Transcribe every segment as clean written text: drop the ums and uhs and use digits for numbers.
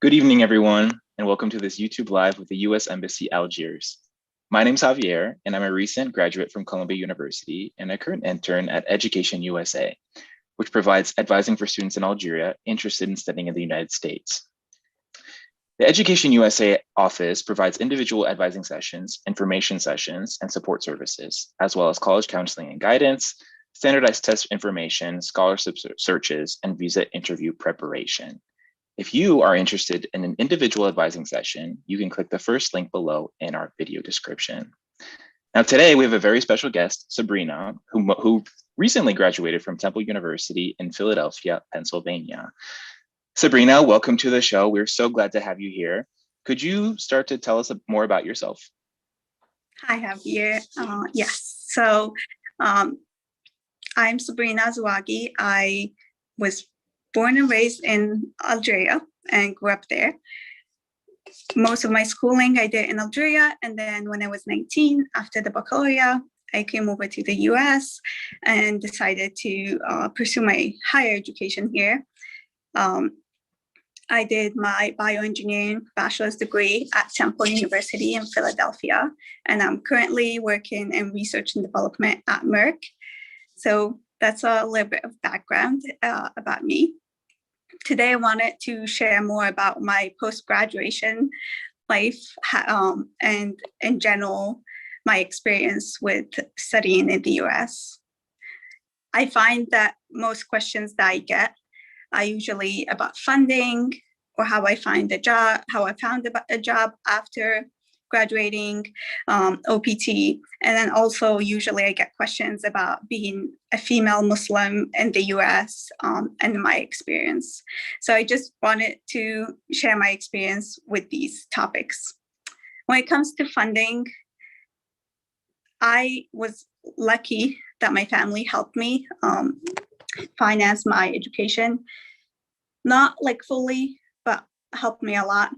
Good evening, everyone, and welcome to this YouTube Live with the U.S. Embassy, Algiers. My name is Javier, and I'm a recent graduate from Columbia University and a current intern at Education USA, which provides advising for students in Algeria interested in studying in the United States. The Education USA office provides individual advising sessions, information sessions, and support services, as well as college counseling and guidance, standardized test information, scholarship searches, and visa interview preparation. If you are interested in an individual advising session, you can click the first link below in our video description. Now today we have a very special guest, Sabrina, who recently graduated from Temple University in Philadelphia, Pennsylvania. Sabrina, welcome to the show. We're so glad to have you here. Could you start to tell us more about yourself? Hi, Javier. Yes, so I'm Sabrina Zouaghi. I was born and raised in Algeria and grew up there. Most of my schooling I did in Algeria, and then when I was 19, after the baccalaureate, I came over to the US and decided to pursue my higher education here. I did my bioengineering bachelor's degree at Temple University in Philadelphia, and I'm currently working in research and development at Merck. So that's a little bit of background about me. Today, I wanted to share more about my post-graduation life and in general, my experience with studying in the US. I find that most questions that I get are usually about funding or how I find a job, how I found a job after graduating, OPT, and then also usually I get questions about being a female Muslim in the US and my experience. So I just wanted to share my experience with these topics. When it comes to funding, I was lucky that my family helped me finance my education, not like fully, but helped me a lot.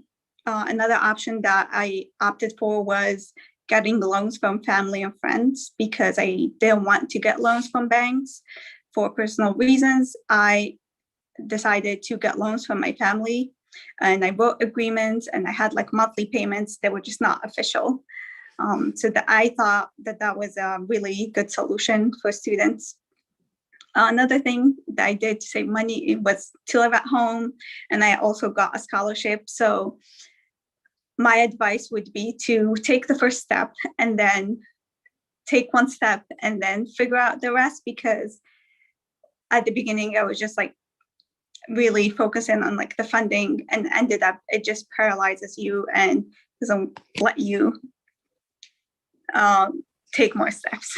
Another option that I opted for was getting loans from family and friends because I didn't want to get loans from banks for personal reasons. I decided to get loans from my family, and I wrote agreements and I had like monthly payments that were just not official. So that I thought that was a really good solution for students. Another thing that I did to save money was to live at home, and I also got a scholarship. So my advice would be to take the first step and then take one step and then figure out the rest, because at the beginning I was just like really focusing on like the funding, and ended up it just paralyzes you and doesn't let you take more steps.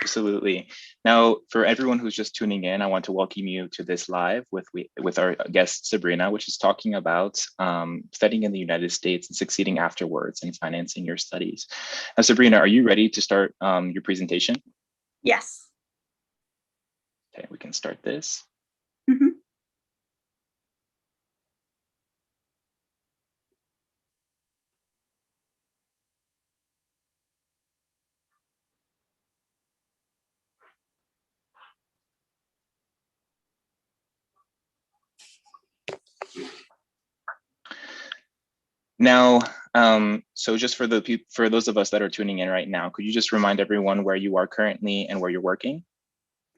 Absolutely. Now, for everyone who's just tuning in, I want to welcome you to this live with our guest Sabrina, which is talking about studying in the United States and succeeding afterwards and financing your studies. Now, Sabrina, are you ready to start your presentation? Yes. Okay, we can start this. Mm-hmm. Now, so just for those of us that are tuning in right now, could you just remind everyone where you are currently and where you're working?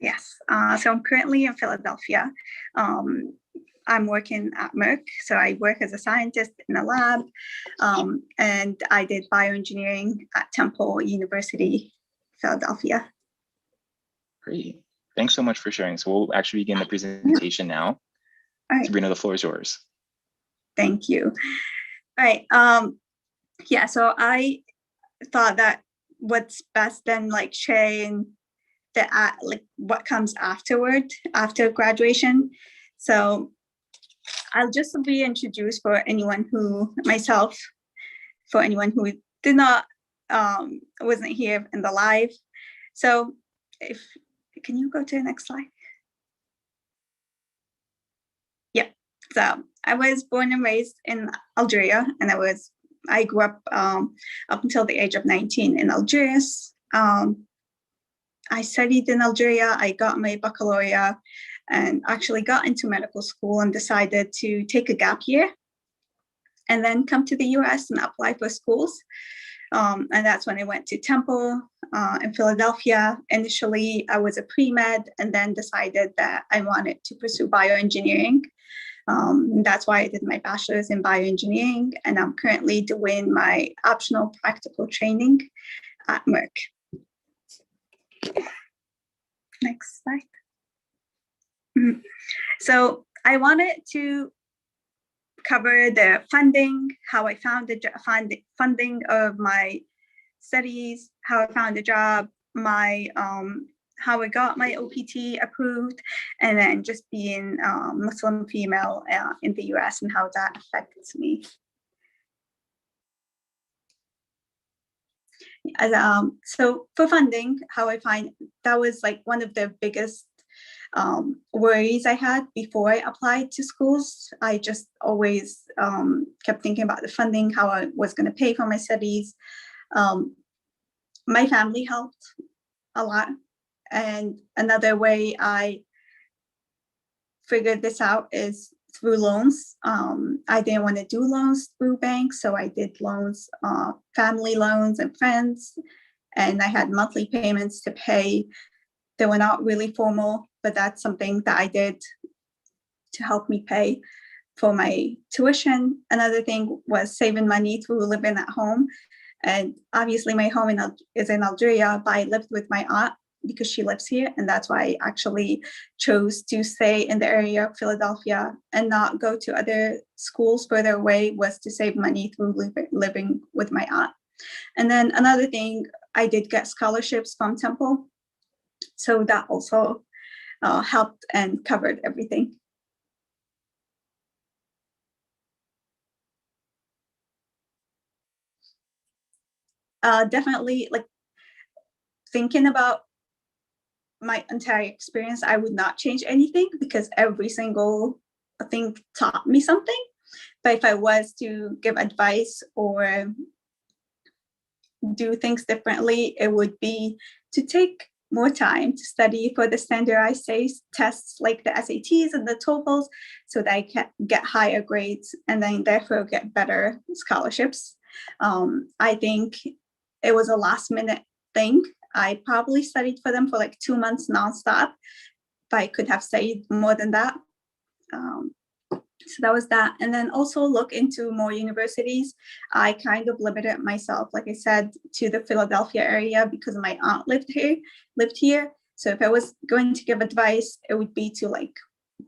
Yes, so I'm currently in Philadelphia. I'm working at Merck, so I work as a scientist in a lab, and I did bioengineering at Temple University, Philadelphia. Great, thanks so much for sharing. So we'll actually begin the presentation now. All right. Sabrina, the floor is yours. Thank you. All right, yeah, so I thought that what's best than like sharing like what comes afterward, after graduation. So I'll just reintroduce for anyone who did not wasn't here in the live. So can you go to the next slide? Yeah, so I was born and raised in Algeria, and I grew up up until the age of 19 in Algiers. I studied in Algeria. I got my baccalaureate and actually got into medical school and decided to take a gap year and then come to the US and apply for schools. And that's when I went to Temple in Philadelphia. Initially, I was a pre-med and then decided that I wanted to pursue bioengineering. That's why I did my bachelor's in bioengineering, and I'm currently doing my optional practical training at Merck. Next slide. So I wanted to cover the funding, how I found the funding of my studies, how I found a job, my how I got my OPT approved, and then just being Muslim female in the US and how that affects me. So for funding, how I find that was like one of the biggest worries I had before I applied to schools. I just always kept thinking about the funding, how I was going to pay for my studies. My family helped a lot. And another way I figured this out is through loans. I didn't want to do loans through banks, so I did loans, family loans and friends, and I had monthly payments to pay. They were not really formal, but that's something that I did to help me pay for my tuition. Another thing was saving money through living at home. And obviously my home is in Algeria, but I lived with my aunt because she lives here. And that's why I actually chose to stay in the area of Philadelphia and not go to other schools further away, was to save money through living with my aunt. And then another thing, I did get scholarships from Temple. So that also helped and covered everything. Definitely, like, thinking about my entire experience, I would not change anything because every single thing taught me something. But if I was to give advice or do things differently, it would be to take more time to study for the standardized tests like the SATs and the TOEFLs, so that I can get higher grades and then therefore get better scholarships. I think it was a last minute thing. I probably studied for them for like 2 months nonstop, but I could have studied more than that. So that was that. And then also look into more universities. I kind of limited myself, like I said, to the Philadelphia area because my aunt lived here. So if I was going to give advice, it would be to like,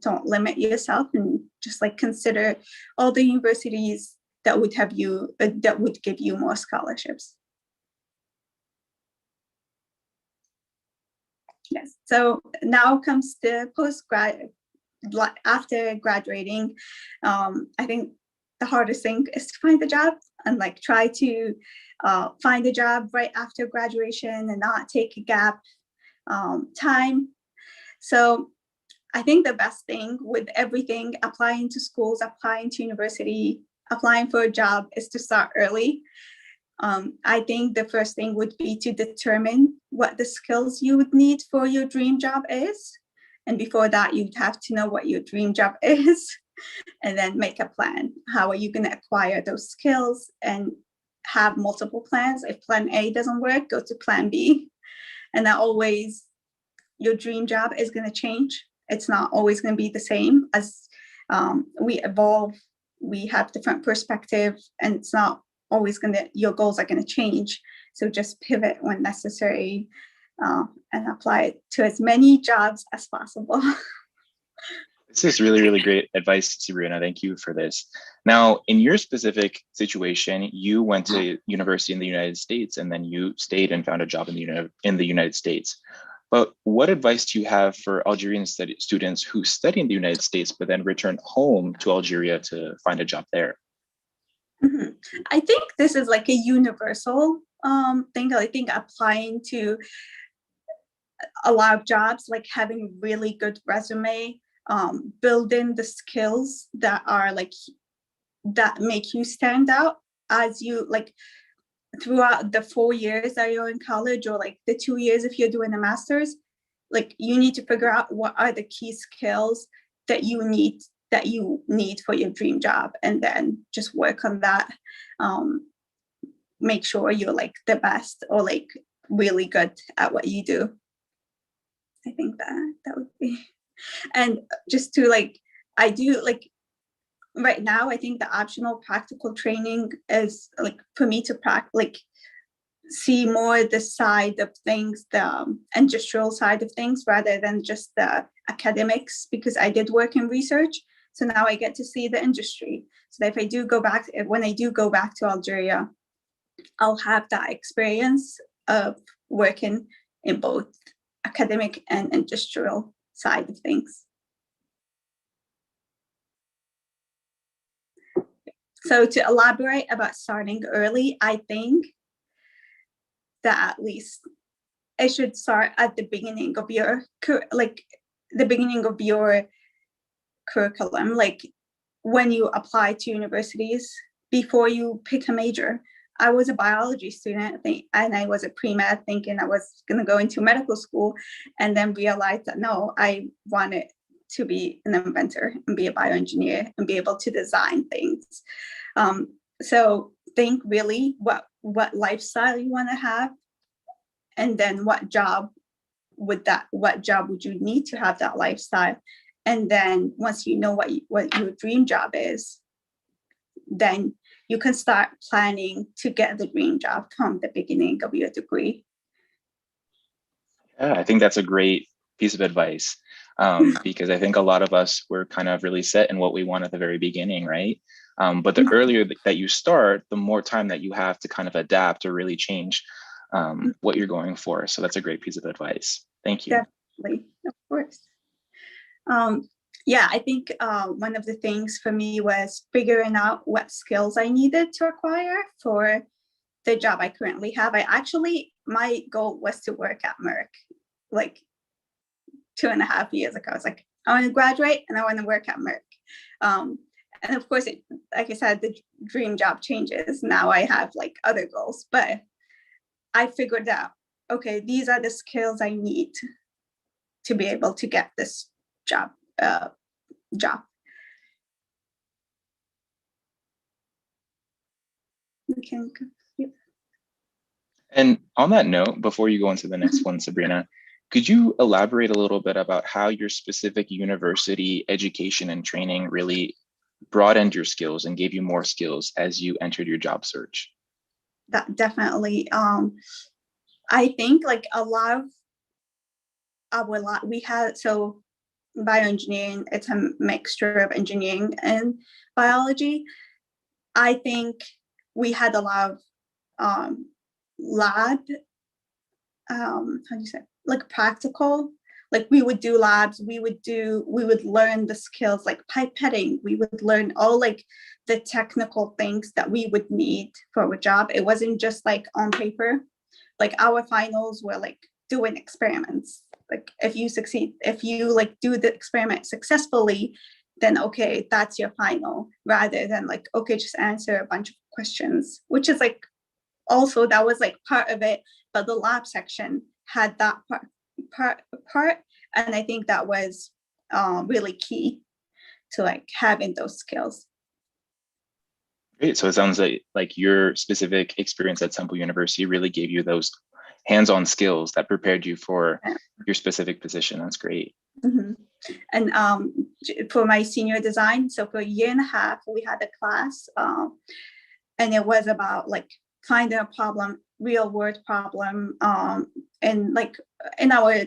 don't limit yourself and just like consider all the universities that would have you, that would give you more scholarships. Yes, so now comes the postgrad. After graduating, I think the hardest thing is to find a job and like try to find a job right after graduation and not take a gap time. So I think the best thing with everything, applying to schools, applying to university, applying for a job, is to start early. I think the first thing would be to determine what the skills you would need for your dream job is. And before that, you'd have to know what your dream job is and then make a plan. How are you going to acquire those skills and have multiple plans? If plan A doesn't work, go to plan B. And that always, your dream job is going to change. It's not always going to be the same. As we evolve, we have different perspective, and it's not always your goals are going to change. So just pivot when necessary. And apply it to as many jobs as possible. This is really, really great advice, Sabrina. Thank you for this. Now, in your specific situation, you went to university in the United States, and then you stayed and found a job in the United States. But what advice do you have for Algerian students who study in the United States, but then return home to Algeria to find a job there? Mm-hmm. I think this is like a universal thing. I think applying to a lot of jobs, like having a really good resume, building the skills that are like, that make you stand out as you like throughout the 4 years that you're in college, or like the 2 years if you're doing a master's. Like, you need to figure out what are the key skills that you need, that you need for your dream job, and then just work on that. Make sure you're like the best or like really good at what you do. I think that would be. And just to like, I do like, right now, I think the optional practical training is like for me to see more the side of things, the industrial side of things, rather than just the academics, because I did work in research. So now I get to see the industry. So that if I do go back, when I do go back to Algeria, I'll have that experience of working in both academic and industrial side of things. So to elaborate about starting early, I think that at least it should start at the beginning of your curriculum, like when you apply to universities, before you pick a major. I was a biology student, and I was a pre-med thinking I was going to go into medical school, and then realized that no, I wanted to be an inventor and be a bioengineer and be able to design things. So think really what lifestyle you want to have, and then what job would you need to have that lifestyle. And then once you know what your dream job is, then you can start planning to get the dream job from the beginning of your degree. Yeah, I think that's a great piece of advice, because I think a lot of us were kind of really set in what we want at the very beginning, right? But the earlier that you start, the more time that you have to kind of adapt or really change what you're going for. So that's a great piece of advice. Thank you. Definitely, of course. Yeah, I think one of the things for me was figuring out what skills I needed to acquire for the job I currently have. My goal was to work at Merck like 2.5 years ago. I was like, I want to graduate and I want to work at Merck. And of course, like I said, the dream job changes. Now I have like other goals, but I figured out, okay, these are the skills I need to be able to get this job. And on that note, before you go into the next one, Sabrina, could you elaborate a little bit about how your specific university education and training really broadened your skills and gave you more skills as you entered your job search? That definitely. I think like we had, so bioengineering, it's a mixture of engineering and biology. I think we had a lot of lab, how do you say, like practical, like we would do labs, we would learn the skills like pipetting, we would learn all like the technical things that we would need for a job. It wasn't just like on paper. Like our finals were like doing experiments. Like if you like do the experiment successfully, then okay, that's your final, rather than like, okay, just answer a bunch of questions, which is like, also that was like part of it, but the lab section had that part, and I think that was really key to like having those skills. Great. So it sounds like your specific experience at Temple University really gave you those hands-on skills that prepared you for your specific position. That's great. Mm-hmm. And for my senior design, so for 1.5 years, we had a class, and it was about like finding a problem, real world problem, and like in our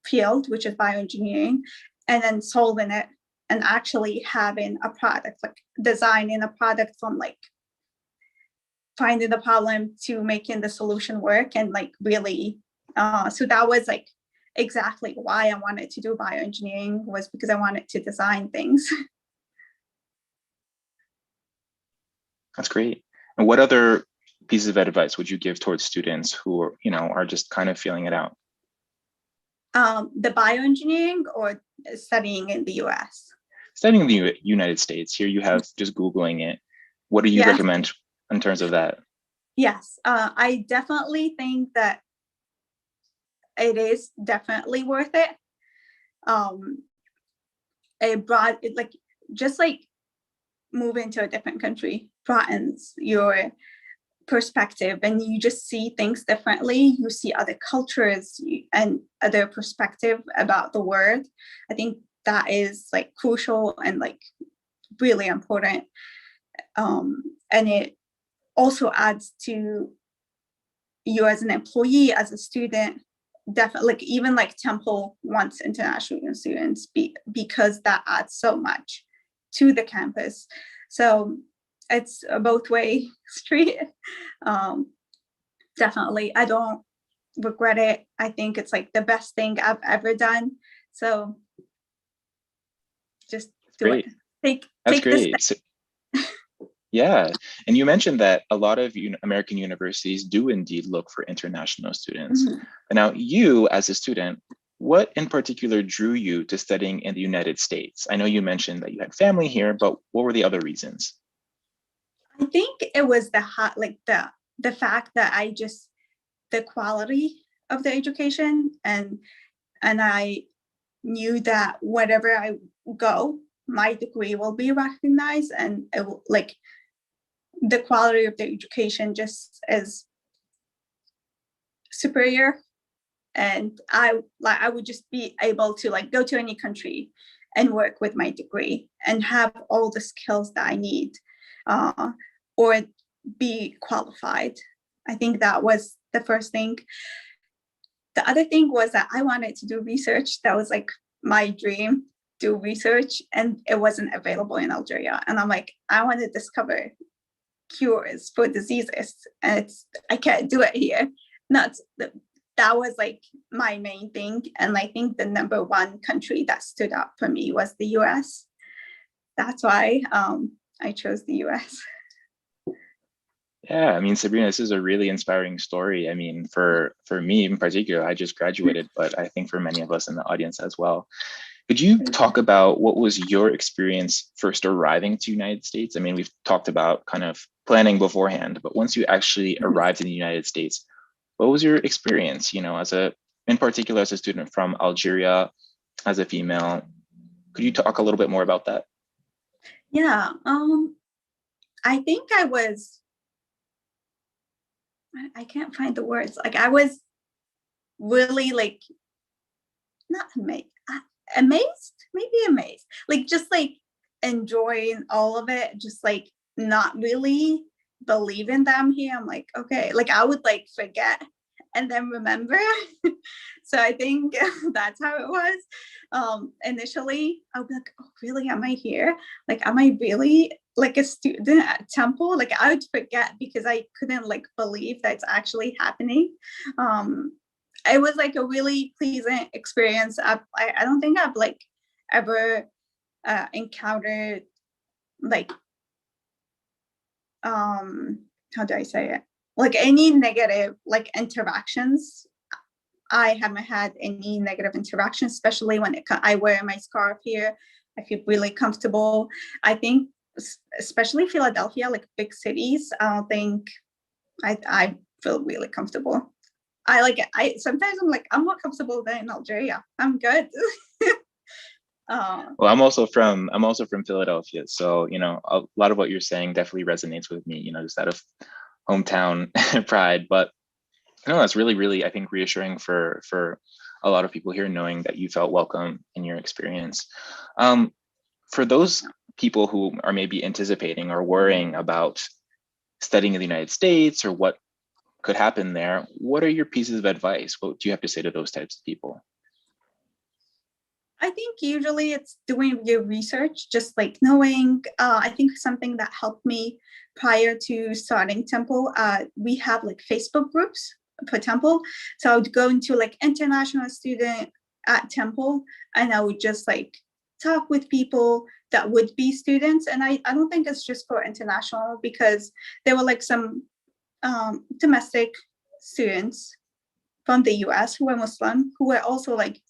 field, which is bioengineering, and then solving it and actually having a product, like designing a product from like finding the problem to making the solution work, and like really, so that was like exactly why I wanted to do bioengineering, was because I wanted to design things. That's great. And what other pieces of advice would you give towards students who are, are just kind of feeling it out? The bioengineering or studying in the US? Studying in the United States. Here you have just Googling it. What do you recommend in terms of that? Yes, I definitely think that it is definitely worth it. Like just like moving to a different country broadens your perspective, and you just see things differently. You see other cultures and other perspective about the world. I think that is like crucial and like really important. And it also adds to you as an employee, as a student. Definitely, like even like Temple wants international students because that adds so much to the campus. So it's a both way street. Definitely, I don't regret it. I think it's like the best thing I've ever done. So just do it. Take great. this. Yeah, and you mentioned that a lot of American universities do indeed look for international students. Mm-hmm. And now you, as a student, what in particular drew you to studying in the United States? I know you mentioned that you had family here, but what were the other reasons? I think it was the fact that the quality of the education, and I knew that wherever I go, my degree will be recognized, and it will, like, the quality of the education just is superior. And I would just be able to like go to any country and work with my degree and have all the skills that I need, or be qualified. I think that was the first thing. The other thing was that I wanted to do research. That was like my dream, do research, and it wasn't available in Algeria. And I'm like, I want to discover cures for diseases, and I can't do it here. That was like my main thing. And I think the number one country that stood up for me was the US. That's why I chose the US. Yeah, I mean, Sabrina, this is a really inspiring story. I mean, for me in particular, I just graduated, but I think for many of us in the audience as well. Could you talk about what was your experience first arriving to the United States? I mean, we've talked about kind of planning beforehand, but once you actually arrived in the United States, what was your experience, you know, in particular as a student from Algeria, as a female? Could you talk a little bit more about that? Yeah, I think I can't find the words. Like, I was really like, not amazed, maybe amazed, like just like enjoying all of it, just like not really believing that I'm here. I'm like, okay, like I would like forget and then remember. So I think that's how it was. Initially, I would be like, oh, really? Am I here? Like, am I really like a student at Temple? Like, I would forget because I couldn't like believe that it's actually happening. It was like a really pleasant experience. I don't think I've like ever encountered like how do I say it? Like any negative like interactions. I haven't had any negative interactions, especially when I wear my scarf here. I feel really comfortable. I think especially Philadelphia, like big cities, I don't think I feel really comfortable. Sometimes I'm like, I'm more comfortable than in Algeria. I'm good. Well, I'm also from Philadelphia, so you know a lot of what you're saying definitely resonates with me. You know, just out of hometown pride. But you know, that's really, really, I think, reassuring for a lot of people here, knowing that you felt welcome in your experience. For those people who are maybe anticipating or worrying about studying in the United States or what could happen there, what are your pieces of advice? What do you have to say to those types of people? I think usually it's doing your research, just like knowing. I think something that helped me prior to starting Temple, we have like Facebook groups for Temple. So I would go into like international student at Temple, and I would just like talk with people that would be students. And I don't think it's just for international, because there were like some domestic students from the US who were Muslim, who were also like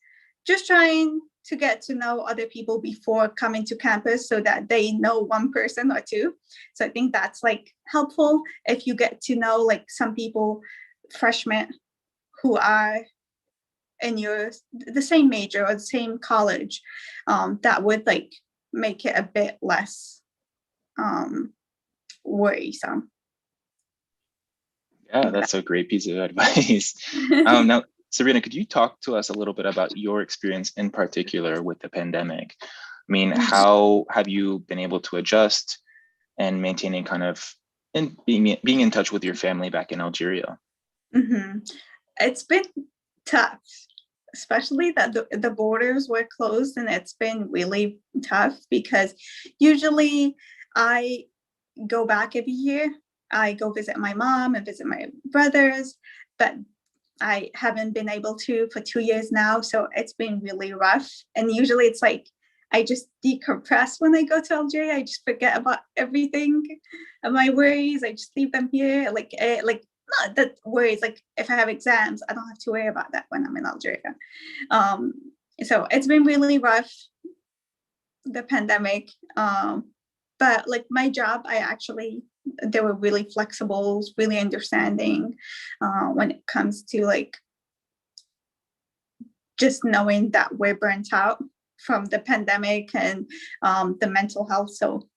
just trying to get to know other people before coming to campus, so that they know one person or two. So I think that's like helpful if you get to know like some people, freshmen, who are in the same major or the same college, that would like make it a bit less worrisome. Yeah, that's a great piece of advice. Now, Sabrina, could you talk to us a little bit about your experience in particular with the pandemic? I mean, how have you been able to adjust and maintaining kind of being in touch with your family back in Algeria? It's been tough, especially that the borders were closed, and it's been really tough because usually I go back every year. I go visit my mom and visit my brothers, but I haven't been able to for 2 years now. So it's been really rough. And usually it's like, I just decompress when I go to Algeria. I just forget about everything, my worries. I just leave them here. Like not that worries, like if I have exams, I don't have to worry about that when I'm in Algeria. So it's been really rough, the pandemic. But like my job, they were really flexible, really understanding when it comes to like just knowing that we're burnt out from the pandemic and the mental health. So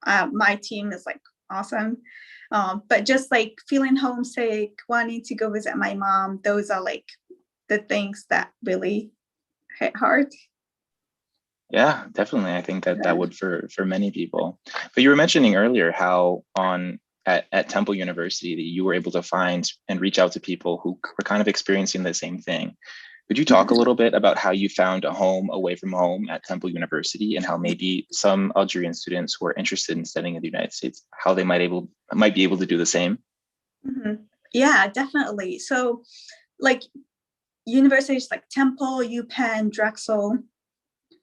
my team is like awesome. But just like feeling homesick, wanting to go visit my mom, those are like the things that really hit hard. Yeah, definitely. I think that would for many people. But you were mentioning earlier how at Temple University that you were able to find and reach out to people who were kind of experiencing the same thing. Could you talk a little bit about how you found a home away from home at Temple University and how maybe some Algerian students who are interested in studying in the United States, how they might be able to do the same? Yeah, definitely. So like universities like Temple, UPenn, Drexel,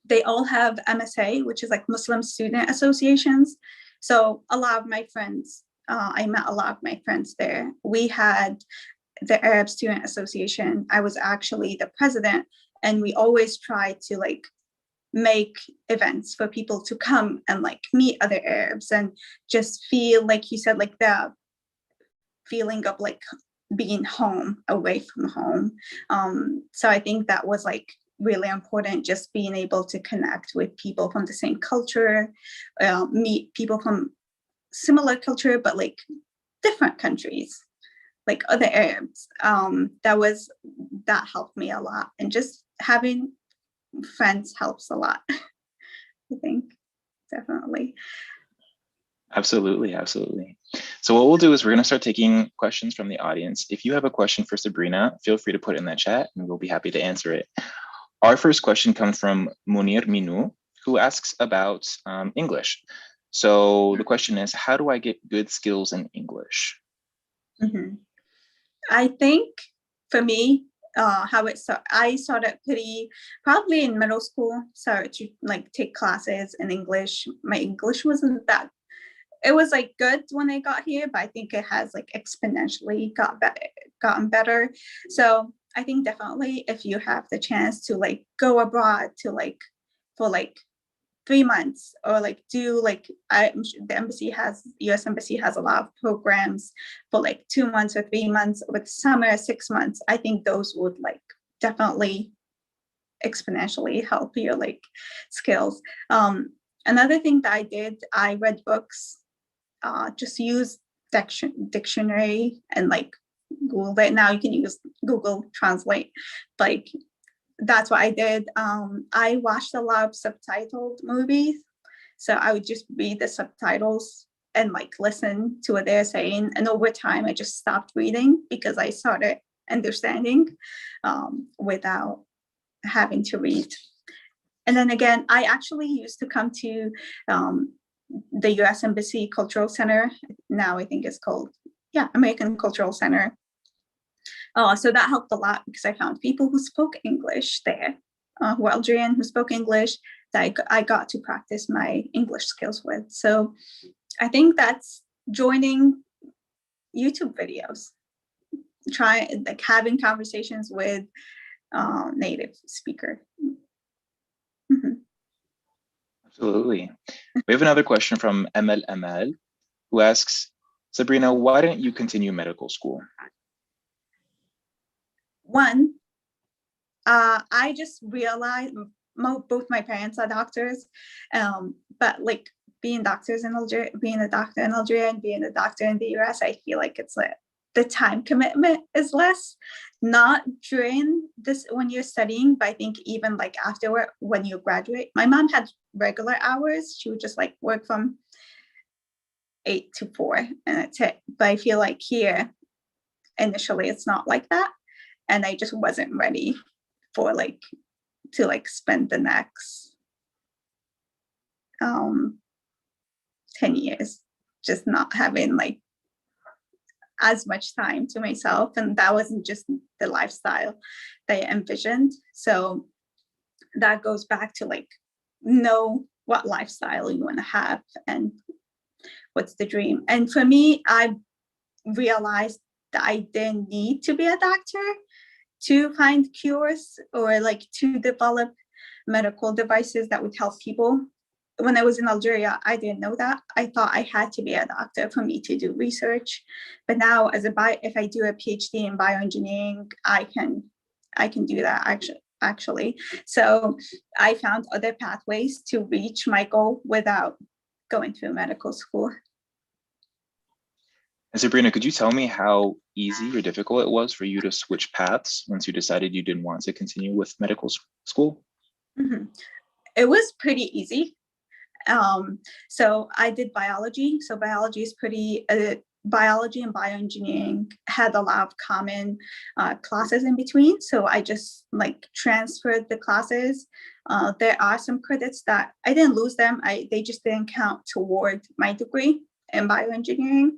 they all have MSA, which is like Muslim Student Associations. So a lot of my friends, I met a lot of my friends there. We had the Arab Student Association. I was actually the president, and we always try to like make events for people to come and like meet other Arabs and just feel, like you said, like the feeling of like being home away from home. So I think that was like really important, just being able to connect with people from the same culture, meet people from similar culture, but like different countries, like other Arabs. That helped me a lot. And just having friends helps a lot, I think, definitely. Absolutely. So what we'll do is we're going to start taking questions from the audience. If you have a question for Sabrina, feel free to put it in that chat and we'll be happy to answer it. Our first question comes from Munir Minou, who asks about English. So the question is, how do I get good skills in English? I think for me, I started probably in middle school, started to like take classes in English. My English wasn't that, it was like good when I got here, but I think it has like exponentially gotten better. So I think definitely if you have the chance to like go abroad to like for like 3 months, or like do like the U.S. Embassy has a lot of programs for like 2 months or 3 months, with summer 6 months. I think those would like definitely exponentially help your like skills. Another thing that I did, I read books, just use dictionary and like Google it. Now you can use Google Translate. Like that's what I did. I watched a lot of subtitled movies. So I would just read the subtitles and like listen to what they're saying. And over time, I just stopped reading because I started understanding without having to read. And then again, I actually used to come to the U.S. Embassy Cultural Center. Now I think it's called, American Cultural Center. So that helped a lot because I found people who spoke English there, who were Algerian, who spoke English, that I got to practice my English skills with. So I think that's joining YouTube videos, like having conversations with native speaker. Absolutely. We have another question from Emel Amal, who asks, Sabrina, why didn't you continue medical school? One, I just realized both my parents are doctors, but like being doctors in Algeria, being a doctor in Algeria and being a doctor in the US, I feel like it's like the time commitment is less, not during this when you're studying, but I think even like afterward when you graduate. My mom had regular hours. She would just like work from 8 to 4 and that's it. But I feel like here, initially it's not like that. And I just wasn't ready for like to like spend the next 10 years just not having like as much time to myself. And that wasn't just the lifestyle that I envisioned. So that goes back to like know what lifestyle you want to have and what's the dream. And for me, I realized that I didn't need to be a doctor to find cures or like to develop medical devices that would help people. When I was in Algeria, I didn't know that. I thought I had to be a doctor for me to do research. But now if I do a PhD in bioengineering, I can do that actually. So I found other pathways to reach my goal without going through medical school. And Sabrina, could you tell me how easy or difficult it was for you to switch paths once you decided you didn't want to continue with medical school? Mm-hmm. It was pretty easy. So I did biology. So biology is pretty, biology and bioengineering had a lot of common classes in between. So I just like transferred the classes. There are some credits that I didn't lose them. They just didn't count toward my degree in bioengineering.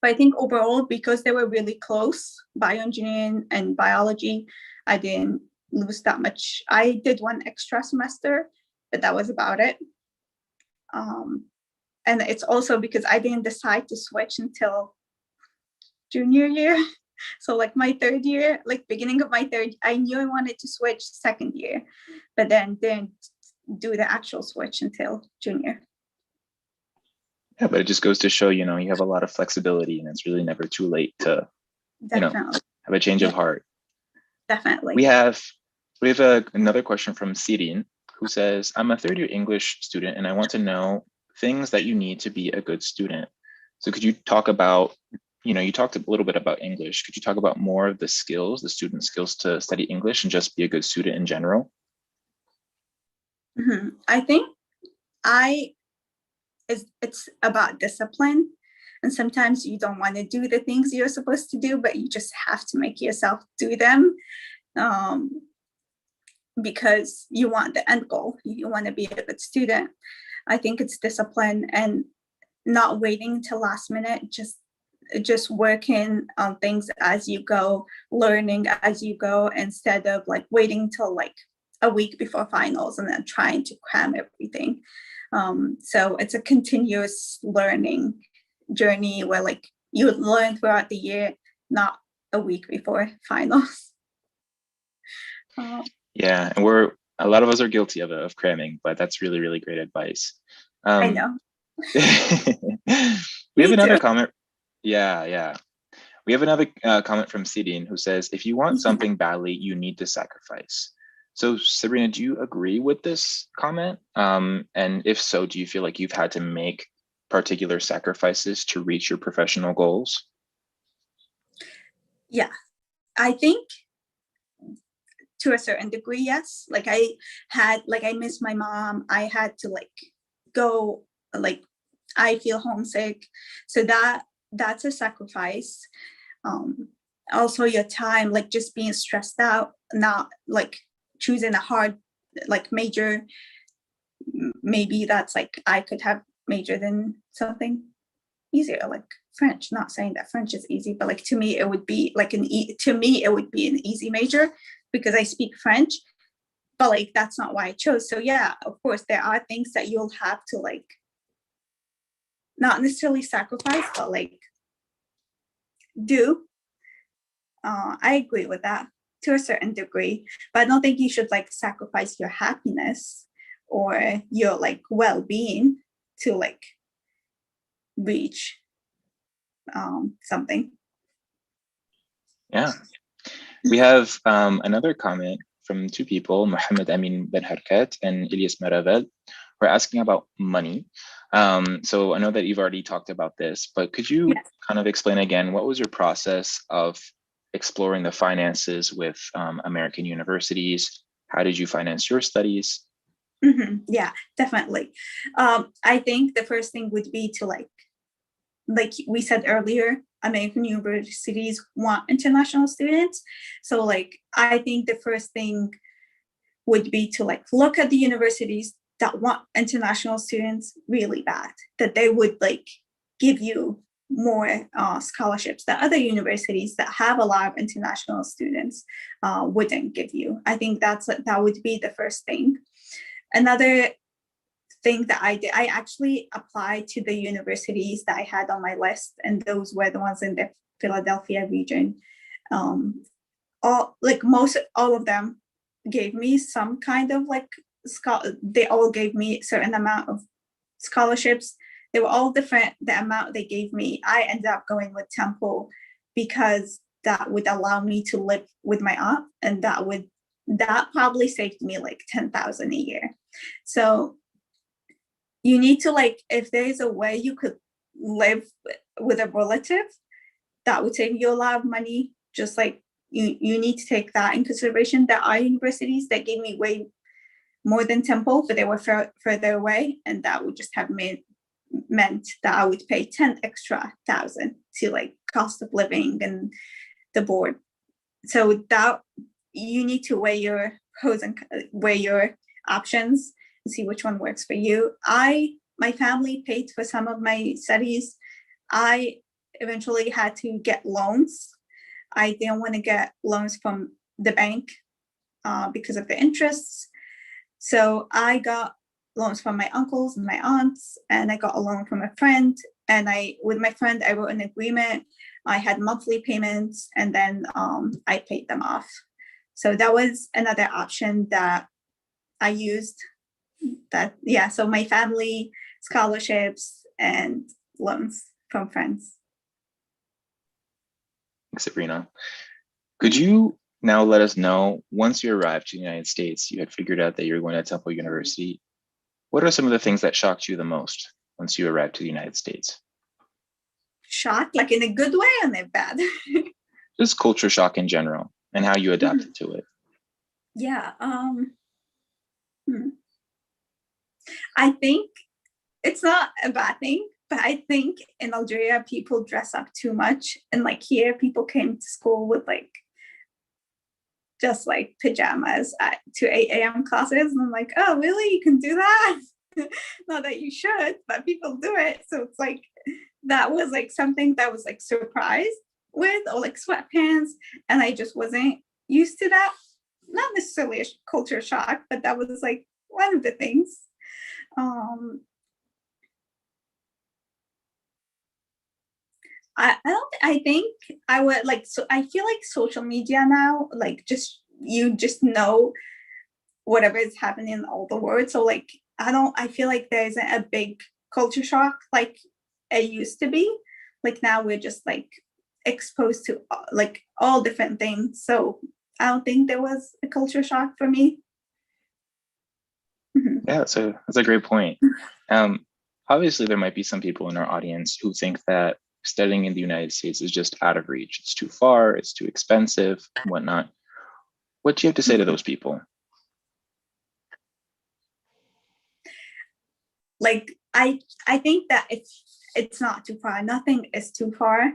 But I think overall, because they were really close, bioengineering and biology, I didn't lose that much. I did one extra semester, but that was about it. And it's also because I didn't decide to switch until junior year. So like my third year, like beginning of my third, I knew I wanted to switch second year, but then didn't do the actual switch until junior. Yeah, but it just goes to show, you know, you have a lot of flexibility and it's really never too late to, Definitely. you know, have a change of heart. Definitely. We have another question from Sirin, who says, I'm a third year English student and I want to know things that you need to be a good student. So could you talk about, you know, you talked a little bit about English. Could you talk about more of the skills, the student skills to study English and just be a good student in general? Mm-hmm. I think it's about discipline. And sometimes you don't want to do the things you're supposed to do, but you just have to make yourself do them because you want the end goal. You want to be a good student. I think it's discipline and not waiting till last minute, just working on things as you go, learning as you go, instead of like waiting till like a week before finals and then trying to cram everything. So it's a continuous learning journey where like you learn throughout the year, not a week before finals. Yeah, and a lot of us are guilty of cramming, but that's really, really great advice. I know. We have another comment. Yeah. We have another comment from Sidine who says, if you want something badly, you need to sacrifice. So Sabrina, do you agree with this comment? And if so, do you feel like you've had to make particular sacrifices to reach your professional goals? Yeah, I think to a certain degree, yes. Like I miss my mom. I had to like go, like I feel homesick. So that's a sacrifice. Also your time, like just being stressed out, not like choosing a hard like major. Maybe that's like I could have majored in something easier, like French. Not saying that French is easy, but like to me it would be like an easy major because I speak French, but like that's not why I chose. So yeah, of course there are things that you'll have to like not necessarily sacrifice, but like do. I agree with that to a certain degree, but I don't think you should like sacrifice your happiness or your like well-being to like reach something. Yeah. We have another comment from two people, Mohammed Amin Ben Harkat and Ilyas Maravel, who are asking about money. So I know that you've already talked about this, but could you kind of explain again, what was your process of exploring the finances with American universities? How did you finance your studies? Yeah, definitely. I think the first thing would be to like we said earlier, American universities want international students. So like, I think the first thing would be to like look at the universities that want international students really bad, that they would like give you more scholarships that other universities that have a lot of international students wouldn't give you. I think that would be the first thing. Another thing that I did, I actually applied to the universities that I had on my list, and those were the ones in the Philadelphia region. All of them gave me some kind of like, they all gave me a certain amount of scholarships. They were all different, the amount they gave me. I ended up going with Temple because that would allow me to live with my aunt, and that probably saved me like $10,000 a year. So you need to like, if there's a way you could live with a relative, that would save you a lot of money. Just like you need to take that in consideration. There are universities that gave me way more than Temple, but they were further away, and that would just have meant that I would pay 10 extra thousand to like cost of living and the board. So that you need to weigh your pros and weigh your options and see which one works for you. My family paid for some of my studies. I eventually had to get loans. I didn't want to get loans from the bank because of the interests. So I got loans from my uncles and my aunts, and I got a loan from a friend. And with my friend, I wrote an agreement. I had monthly payments, and then I paid them off. So that was another option that I used. So my family, scholarships, and loans from friends. Thanks, Sabrina. Could you now let us know, once you arrived to the United States, you had figured out that you were going to Temple University. What are some of the things that shocked you the most once you arrived to the United States? Shocked, like in a good way or in a bad? Just culture shock in general and how you adapted to it. Yeah. I think it's not a bad thing, but I think in Algeria, people dress up too much. And like here, people came to school with like, just like pajamas to 8 a.m. classes. And I'm like, oh, really? You can do that? Not that you should, but people do it. So it's like, that was like something that was like surprised with, or like sweatpants. And I just wasn't used to that. Not necessarily a culture shock, but that was like one of the things. I think I would like, so I feel like social media now, like you just know whatever is happening in all the world. So like, I feel like there isn't a big culture shock like it used to be. Like now we're just like exposed to like all different things. So I don't think there was a culture shock for me. Yeah, so that's a great point. Obviously, there might be some people in our audience who think that studying in the United States is just out of reach. It's too far, it's too expensive, and whatnot. What do you have to say to those people? Like, I think that it's not too far. Nothing is too far.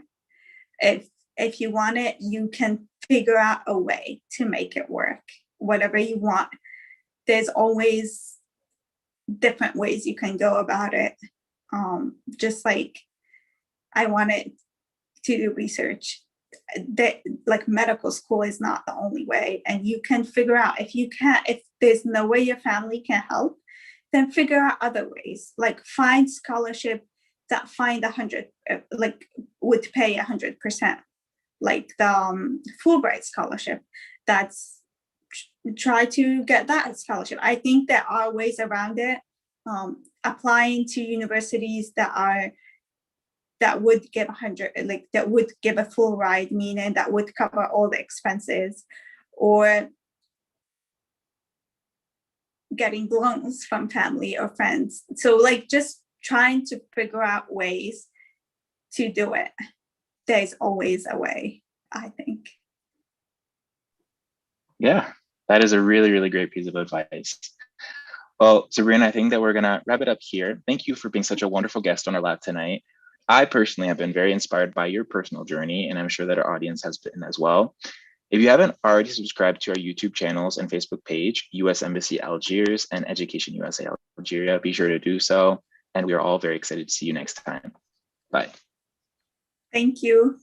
If you want it, you can figure out a way to make it work. Whatever you want, there's always different ways you can go about it. Just like I wanted to do research, that like medical school is not the only way, and you can figure out if there's no way your family can help, then figure out other ways, like find scholarship that would pay 100%, like the Fulbright scholarship. That's try to get that scholarship. I think there are ways around it. Applying to universities that would give 100, like that would give a full ride, meaning that would cover all the expenses, or getting loans from family or friends. So like just trying to figure out ways to do it. There's always a way, I think. Yeah, that is a really, really great piece of advice. Well, Sabrina, I think that we're gonna wrap it up here. Thank you for being such a wonderful guest on our lab tonight. I personally have been very inspired by your personal journey, and I'm sure that our audience has been as well. If you haven't already subscribed to our YouTube channels and Facebook page, U.S. Embassy Algiers and Education USA Algeria, be sure to do so. And we are all very excited to see you next time. Bye. Thank you.